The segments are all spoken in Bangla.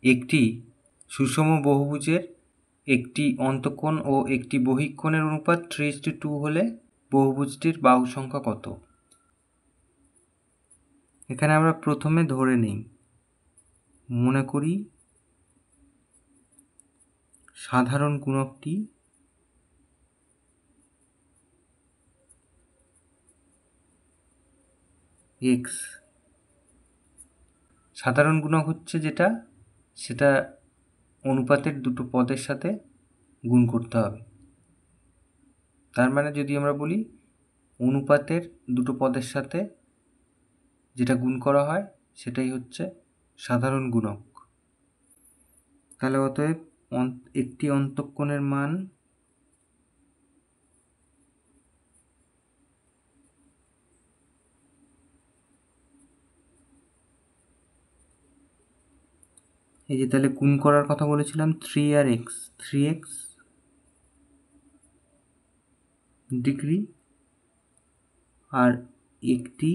একটি সুষম বহুভুজের একটি অন্তঃকোণ ও একটি বহিঃকোণের অনুপাত 3:2 হলে বহুভুজটির বাহু সংখ্যা কত? এখানে আমরা প্রথমে ধরে নিই, মনে করি সাধারণ গুণকটি x। সাধারণ গুণক হচ্ছে যেটা, সেটা অনুপাতের দুটো পদের সাথে গুণ করতে হবে। তার মানে যদি আমরা বলি অনুপাতের দুটো পদের সাথে যেটা গুণ করা হয় সেটাই হচ্ছে সাধারণ গুণক। তাহলে অতএব একটি অন্তঃকোণের মান এই যে তাহলে গুণ করার কথা বলেছিলাম 3 আর x, 3x ডিগ্রি আর একটি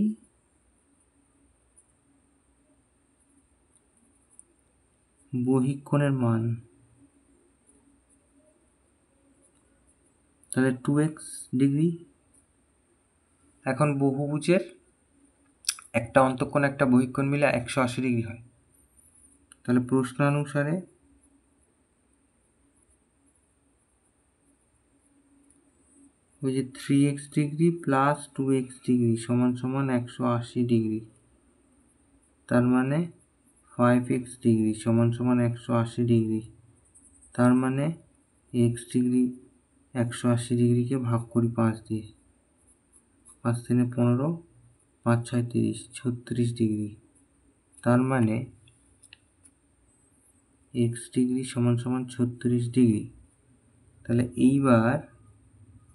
বহিঃকোণের মান তাহলে 2x ডিগ্রি। এখন বহুভুজের একটা অন্তঃকোণ একটা বহিঃকোণ মিলে 180 ডিগ্রি হয়। তাহলে প্রশ্নানুসারে ওই যে 3x degree plus 2x degree সমান সমান 180 ডিগ্রি, তার মানে 5x ডিগ্রি সমান সমান 180 ডিগ্রি, তার মানে x ডিগ্রি 180 ডিগ্রিকে ভাগ করি 5 দিয়ে, 5 3 15, 5 6 30, 36 ডিগ্রি, তার মানে x ডিগ্রি সমান সমান 36 ডিগ্রি। তাহলে এইবার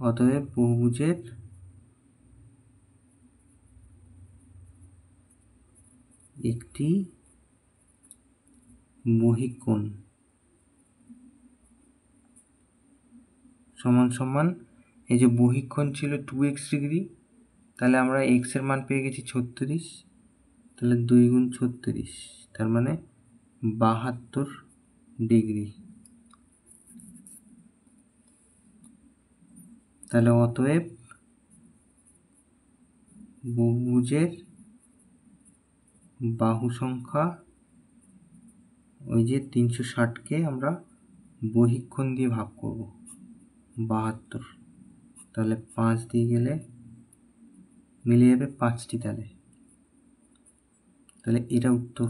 অতএব বহুভুজের একটি বহিঃকোণ সমান সমান, এই যে বহিঃকোণ ছিল 2x ডিগ্রি, তাহলে আমরা x এর মান পেয়ে গেছি 36, তাহলে 2 গুণ 36, তার মানে 72 ডিগ্রি। তাহলে অতএব বহুভুজের বাহু সংখ্যা, ওই যে 360কে আমরা বহিঃকোণ দিয়ে ভাগ করব 72, তাহলে 5 দিয়ে গেলে মিলে যাবে 5টি। তাহলে এটা উত্তর।